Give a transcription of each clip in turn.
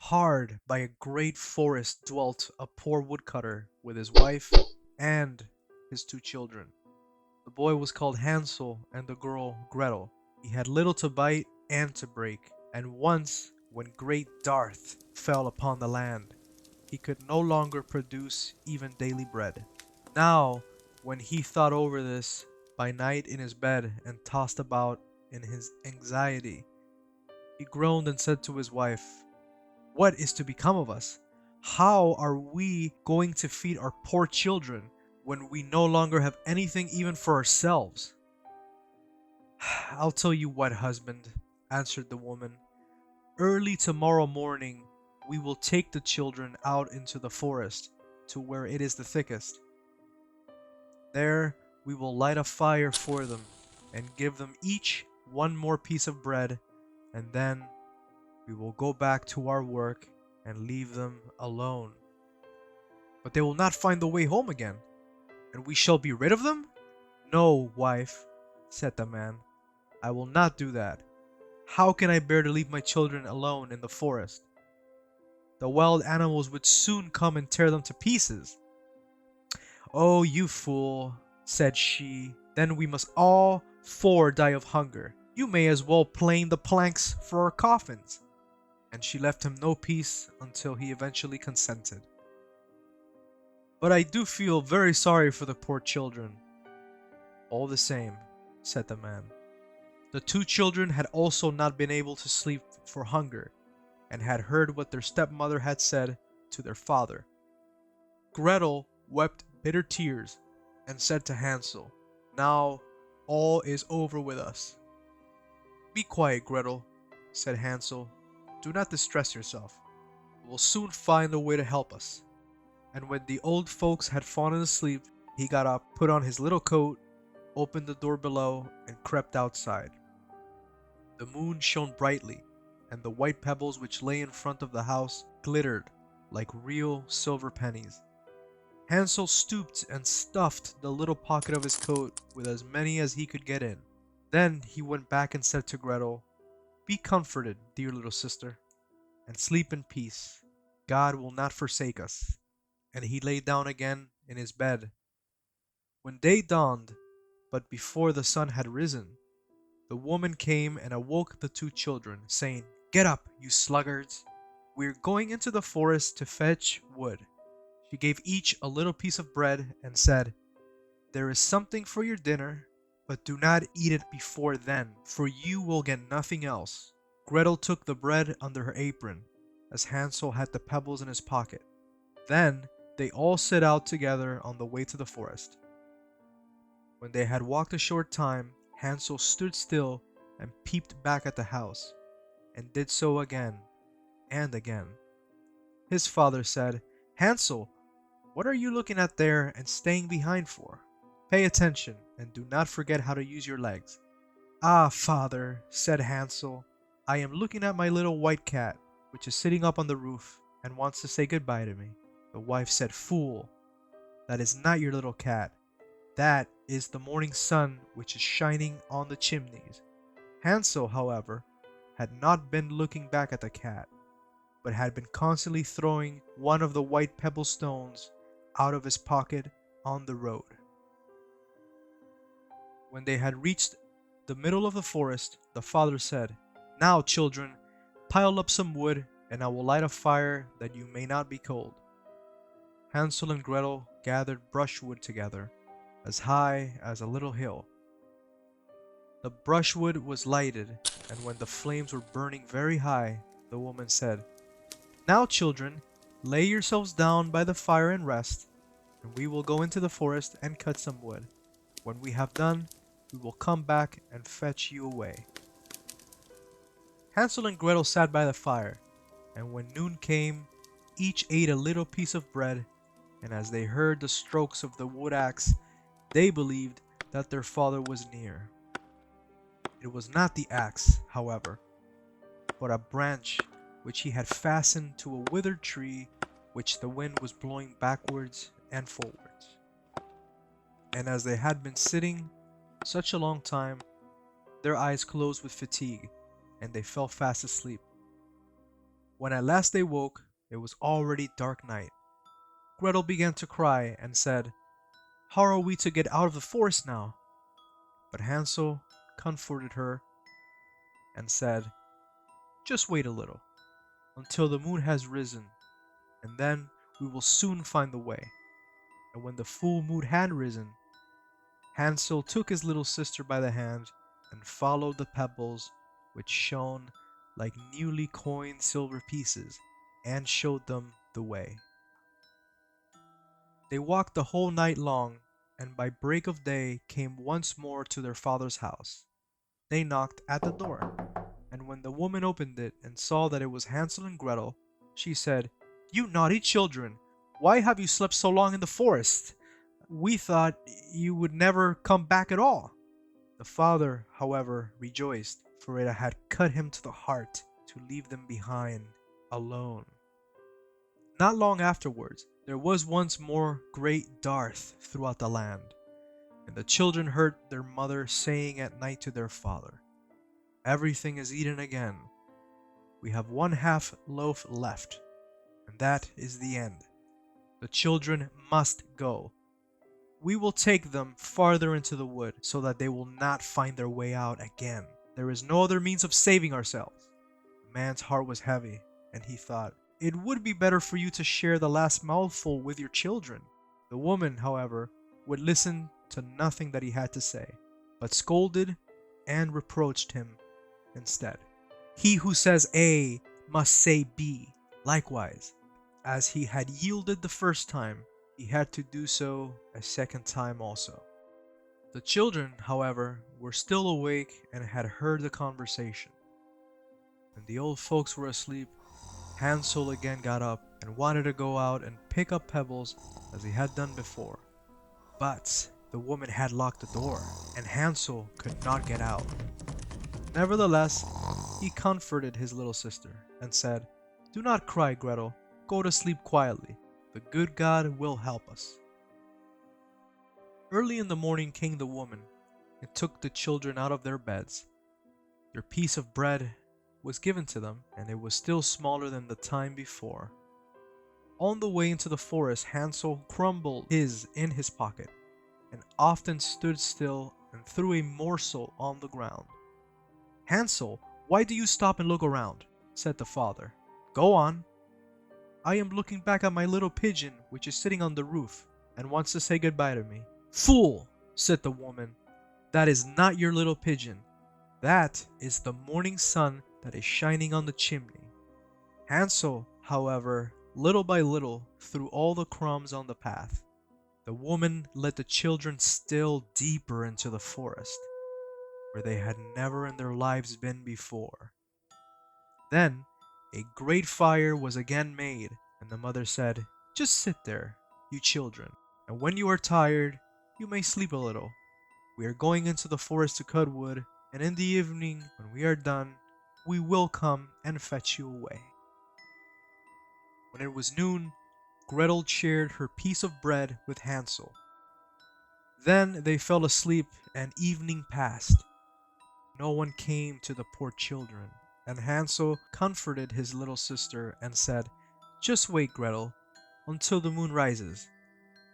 Hard by a great forest dwelt a poor woodcutter with his wife and his two children. The boy was called Hansel and the girl Gretel. He had little to bite and to break, and once, when great dearth fell upon the land, he could no longer produce even daily bread. Now, when he thought over this by night in his bed and tossed about in his anxiety, he groaned and said to his wife, "What is to become of us? How are we going to feed our poor children when we no longer have anything even for ourselves?" "I'll tell you what, husband," answered the woman. "Early tomorrow morning we will take the children out into the forest to where it is the thickest. There we will light a fire for them and give them each one more piece of bread, and then we will go back to our work and leave them alone." "But they will not find the way home again, and we shall be rid of them?" "No, wife," said the man, "I will not do that. How can I bear to leave my children alone in the forest? The wild animals would soon come and tear them to pieces." "Oh, you fool," said she, "then we must all four die of hunger. You may as well plane the planks for our coffins." And she left him no peace until he eventually consented. "But I do feel very sorry for the poor children." "All the same," said the man. The two children had also not been able to sleep for hunger, and had heard what their stepmother had said to their father. Gretel wept bitter tears and said to Hansel, "Now all is over with us." "Be quiet, Gretel," said Hansel. "Do not distress yourself. We will soon find a way to help us." And when the old folks had fallen asleep, he got up, put on his little coat, opened the door below, and crept outside. The moon shone brightly, and the white pebbles which lay in front of the house glittered like real silver pennies. Hansel stooped and stuffed the little pocket of his coat with as many as he could get in. Then he went back and said to Gretel, "Be comforted, dear little sister, and sleep in peace. God will not forsake us." And he lay down again in his bed. When day dawned, but before the sun had risen, the woman came and awoke the two children, saying, "Get up, you sluggards! We are going into the forest to fetch wood." She gave each a little piece of bread and said, "There is something for your dinner, but do not eat it before then, for you will get nothing else." Gretel took the bread under her apron, as Hansel had the pebbles in his pocket. Then they all set out together on the way to the forest. When they had walked a short time, Hansel stood still and peeped back at the house, and did so again and again. His father said, "Hansel, what are you looking at there and staying behind for? Pay attention and do not forget how to use your legs." "Ah, father," said Hansel, "I am looking at my little white cat, which is sitting up on the roof and wants to say goodbye to me." The wife said, "Fool, that is not your little cat. That is the morning sun which is shining on the chimneys." Hansel, however, had not been looking back at the cat, but had been constantly throwing one of the white pebble stones out of his pocket on the road. When they had reached the middle of the forest, the father said, "Now, children, pile up some wood, and I will light a fire that you may not be cold." Hansel and Gretel gathered brushwood together, as high as a little hill. The brushwood was lighted, and when the flames were burning very high, the woman said, "Now, children, lay yourselves down by the fire and rest, and we will go into the forest and cut some wood. When we have done, we will come back and fetch you away." Hansel and Gretel sat by the fire, and when noon came, each ate a little piece of bread, and as they heard the strokes of the wood axe, they believed that their father was near. It was not the axe, however, but a branch which he had fastened to a withered tree which the wind was blowing backwards and forwards. And as they had been sitting such a long time, their eyes closed with fatigue, and they fell fast asleep. When at last they woke, it was already dark night. Gretel began to cry and said, "How are we to get out of the forest now?" But Hansel comforted her and said, "Just wait a little, until the moon has risen, and then we will soon find the way." And when the full moon had risen, Hansel took his little sister by the hand and followed the pebbles, which shone like newly coined silver pieces, and showed them the way. They walked the whole night long, and by break of day came once more to their father's house. They knocked at the door, and when the woman opened it and saw that it was Hansel and Gretel, she said, "You naughty children, why have you slept so long in the forest? We thought you would never come back at all." The father, however, rejoiced, for it had cut him to the heart to leave them behind alone. Not long afterwards, there was once more great dearth throughout the land, and the children heard their mother saying at night to their father, "Everything is eaten again. We have one half loaf left, and that is the end. The children must go. We will take them farther into the wood, so that they will not find their way out again. There is no other means of saving ourselves." The man's heart was heavy, and he thought, "It would be better for you to share the last mouthful with your children." The woman, however, would listen to nothing that he had to say, but scolded and reproached him instead. He who says A must say B likewise. As he had yielded the first time, he had to do so a second time also. The children, however, were still awake and had heard the conversation. When the old folks were asleep, Hansel again got up and wanted to go out and pick up pebbles as he had done before. But the woman had locked the door, and Hansel could not get out. Nevertheless, he comforted his little sister and said, "Do not cry, Gretel. Go to sleep quietly. The good God will help us." Early in the morning came the woman and took the children out of their beds. Their piece of bread was given to them, and it was still smaller than the time before. On the way into the forest, Hansel crumbled his in his pocket, and often stood still and threw a morsel on the ground. "Hansel, why do you stop and look around?" said the father. "Go on." "I am looking back at my little pigeon, which is sitting on the roof, and wants to say goodbye to me." "Fool!" said the woman. "That is not your little pigeon. That is the morning sun that is shining on the chimney." Hansel, however, little by little, threw all the crumbs on the path. The woman led the children still deeper into the forest, where they had never in their lives been before. Then a great fire was again made, and the mother said, "Just sit there, you children, and when you are tired, you may sleep a little. We are going into the forest to cut wood, and in the evening, when we are done, we will come and fetch you away." When it was noon, Gretel shared her piece of bread with Hansel. Then they fell asleep, and evening passed. No one came to the poor children, and Hansel comforted his little sister and said, "Just wait, Gretel, until the moon rises,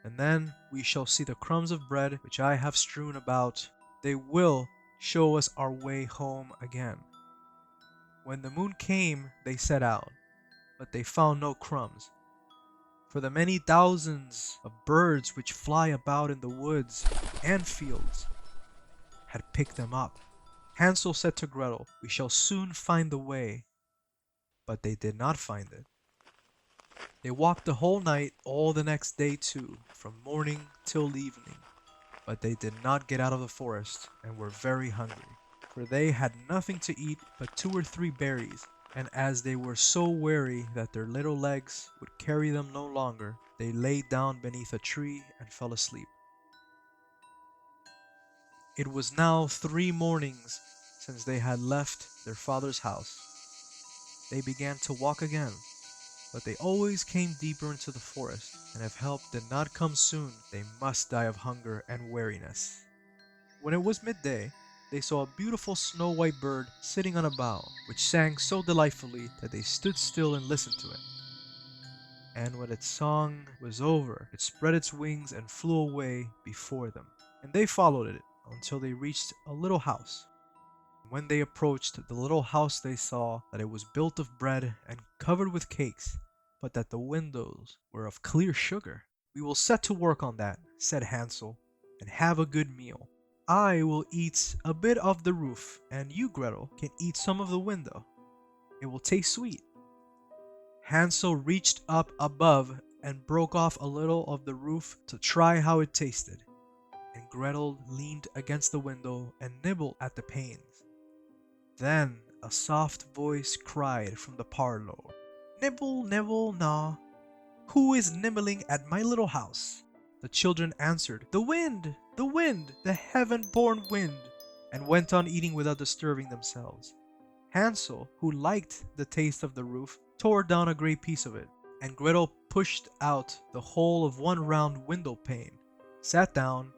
and then we shall see the crumbs of bread which I have strewn about. They will show us our way home again." When the moon came, they set out, but they found no crumbs, for the many thousands of birds which fly about in the woods and fields had picked them up. Hansel said to Gretel, "We shall soon find the way," but they did not find it. They walked the whole night, all the next day too, from morning till evening, but they did not get out of the forest, and were very hungry, for they had nothing to eat but 2 or 3 berries, and as they were so weary that their little legs would carry them no longer, they lay down beneath a tree and fell asleep. It was now 3 mornings since they had left their father's house. They began to walk again, but they always came deeper into the forest, and if help did not come soon, they must die of hunger and weariness. When it was midday, they saw a beautiful snow-white bird sitting on a bough, which sang so delightfully that they stood still and listened to it. And when its song was over, it spread its wings and flew away before them. And they followed it until they reached a little house. When they approached the little house, they saw that it was built of bread and covered with cakes, but that the windows were of clear sugar. "We will set to work on that," said Hansel, "and have a good meal. I will eat a bit of the roof, and you, Gretel, can eat some of the window. It will taste sweet." Hansel reached up above and broke off a little of the roof to try how it tasted, and Gretel leaned against the window and nibbled at the panes. Then a soft voice cried from the parlor, "Nibble, nibble, gnaw. Who is nibbling at my little house?" The children answered, "The wind, the wind, the heaven-born wind," and went on eating without disturbing themselves. Hansel, who liked the taste of the roof, tore down a great piece of it, and Gretel pushed out the whole of one round window pane, sat down,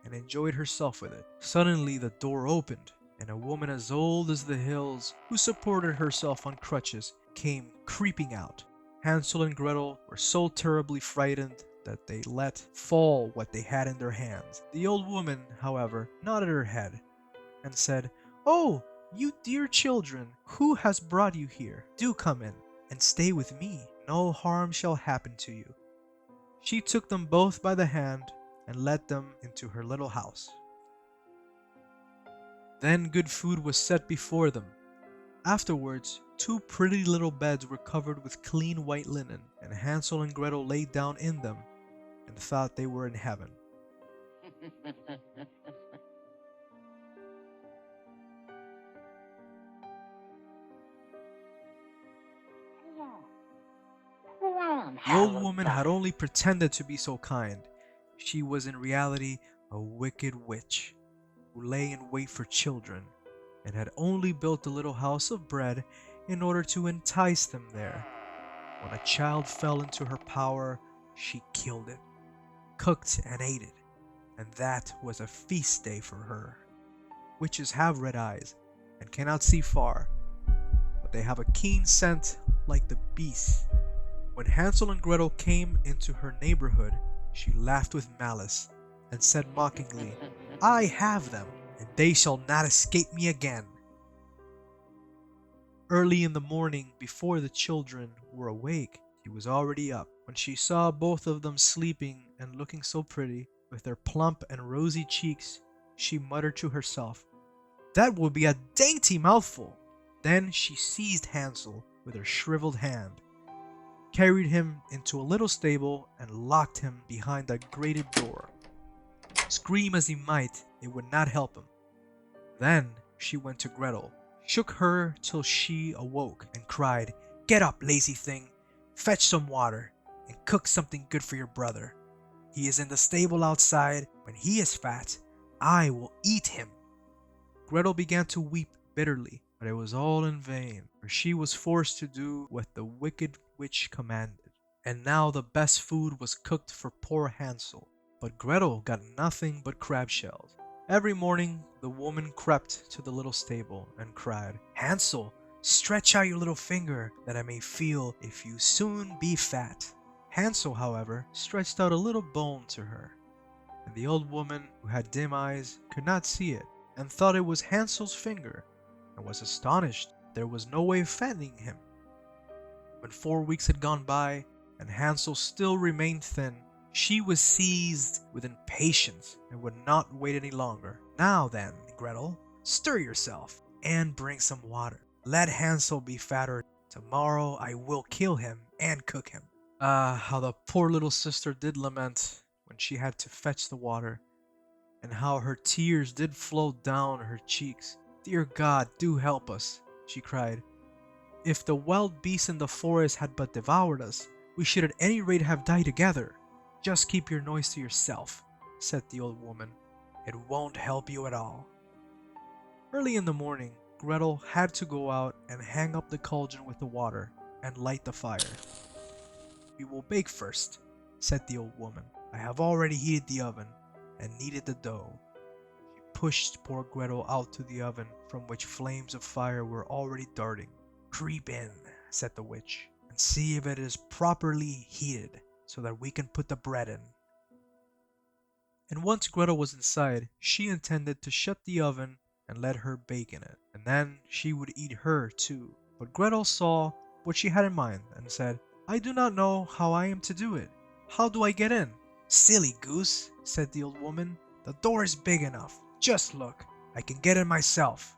and enjoyed herself with it. Suddenly the door opened, and a woman as old as the hills, who supported herself on crutches, came creeping out. Hansel and Gretel were so terribly frightened that they let fall what they had in their hands. The old woman, however, nodded her head and said, "Oh, you dear children, who has brought you here? Do come in and stay with me. No harm shall happen to you." She took them both by the hand and led them into her little house. Then good food was set before them. Afterwards, two pretty little beds were covered with clean white linen, and Hansel and Gretel lay down in them and thought they were in heaven. The old woman had only pretended to be so kind. She was in reality a wicked witch, who lay in wait for children, and had only built the little house of bread in order to entice them there. When a child fell into her power, she killed it, cooked and ate it, and that was a feast day for her. Witches have red eyes and cannot see far, but they have a keen scent like the beasts. When Hansel and Gretel came into her neighborhood, she laughed with malice and said mockingly, "I have them, and they shall not escape me again." Early in the morning, before the children were awake, she was already up. When she saw both of them sleeping and looking so pretty, with their plump and rosy cheeks, she muttered to herself, "That will be a dainty mouthful." Then she seized Hansel with her shriveled hand, carried him into a little stable, and locked him behind a grated door. Scream as he might, it would not help him. Then she went to Gretel, shook her till she awoke, and cried, "Get up, lazy thing, fetch some water, and cook something good for your brother. He is in the stable outside. When he is fat, I will eat him." Gretel began to weep bitterly, but it was all in vain, for she was forced to do what the wicked witch commanded. And now the best food was cooked for poor Hansel, but Gretel got nothing but crab shells. Every morning the woman crept to the little stable and cried, "Hansel, stretch out your little finger that I may feel if you soon be fat." Hansel, however, stretched out a little bone to her, and the old woman, who had dim eyes, could not see it, and thought it was Hansel's finger, and was astonished there was no way of fattening him. When 4 weeks had gone by, and Hansel still remained thin, she was seized with impatience and would not wait any longer. "Now then, Gretel, stir yourself, and bring some water. Let Hansel be fatter. Tomorrow I will kill him and cook him." Ah, how the poor little sister did lament when she had to fetch the water, and how her tears did flow down her cheeks. "Dear God, do help us," she cried. "If the wild beasts in the forest had but devoured us, we should at any rate have died together." "Just keep your noise to yourself," said the old woman. "It won't help you at all." Early in the morning, Gretel had to go out and hang up the cauldron with the water and light the fire. "We will bake first," said the old woman. "I have already heated the oven and kneaded the dough." She pushed poor Gretel out to the oven, from which flames of fire were already darting. "Creep in," said the witch, "and see if it is properly heated, so that we can put the bread in." And once Gretel was inside, she intended to shut the oven and let her bake in it, and then she would eat her too. But Gretel saw what she had in mind, and said, "I do not know how I am to do it. How do I get in?" "Silly goose," said the old woman, "the door is big enough. Just look, I can get in myself."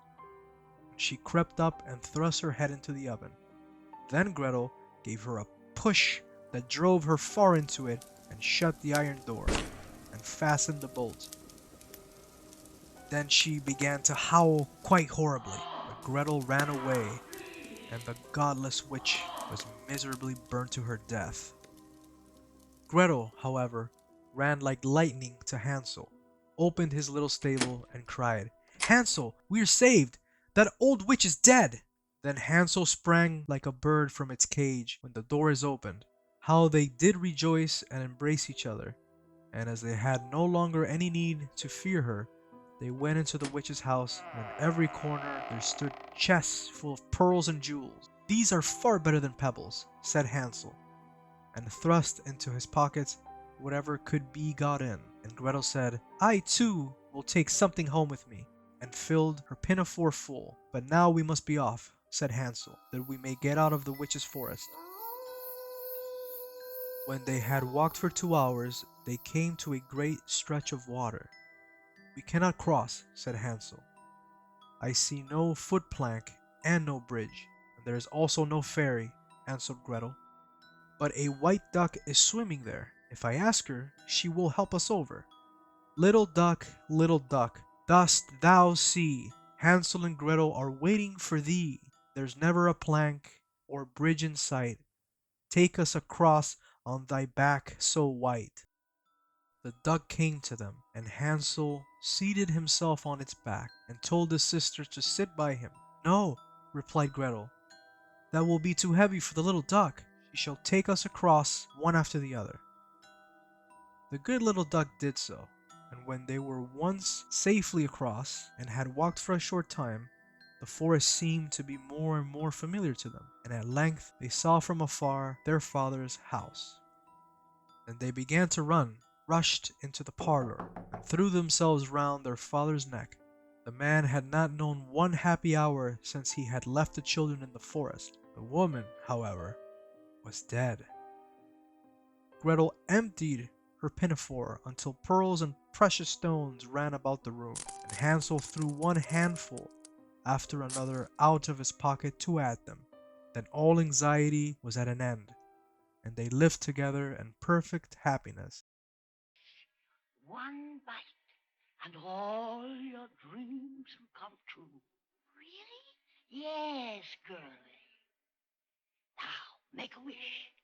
And she crept up and thrust her head into the oven. Then Gretel gave her a push that drove her far into it, and shut the iron door, and fastened the bolt. Then she began to howl quite horribly, but Gretel ran away, and the godless witch was miserably burnt to her death. Gretel, however, ran like lightning to Hansel, opened his little stable, and cried, "Hansel, we are saved! That old witch is dead!" Then Hansel sprang like a bird from its cage when the door is opened. How they did rejoice and embrace each other! And as they had no longer any need to fear her, they went into the witch's house, and in every corner there stood chests full of pearls and jewels. "These are far better than pebbles," said Hansel, and thrust into his pockets whatever could be got in. And Gretel said, "I too will take something home with me," and filled her pinafore full. "But now we must be off," said Hansel, "that we may get out of the witch's forest." When they had walked for 2 hours, they came to a great stretch of water. "We cannot cross," said Hansel. "I see no foot plank and no bridge, and there is also no ferry," answered Gretel. "But a white duck is swimming there. If I ask her, she will help us over." Little duck, dost thou see? Hansel and Gretel are waiting for thee. There's never a plank or bridge in sight. Take us across on thy back so white." The duck came to them, and Hansel seated himself on its back, and told his sister to sit by him. "No," replied Gretel, "that will be too heavy for the little duck. She shall take us across one after the other." The good little duck did so, and when they were once safely across, and had walked for a short time, the forest seemed to be more and more familiar to them, and at length they saw from afar their father's house. Then they began to run, rushed into the parlor, and threw themselves round their father's neck. The man had not known one happy hour since he had left the children in the forest. The woman, however, was dead. Gretel emptied her pinafore until pearls and precious stones ran about the room, and Hansel threw one handful after another out of his pocket to add them. Then all anxiety was at an end, and they lived together in perfect happiness. One bite, and all your dreams will come true. Really? Yes, girlie. Now, make a wish.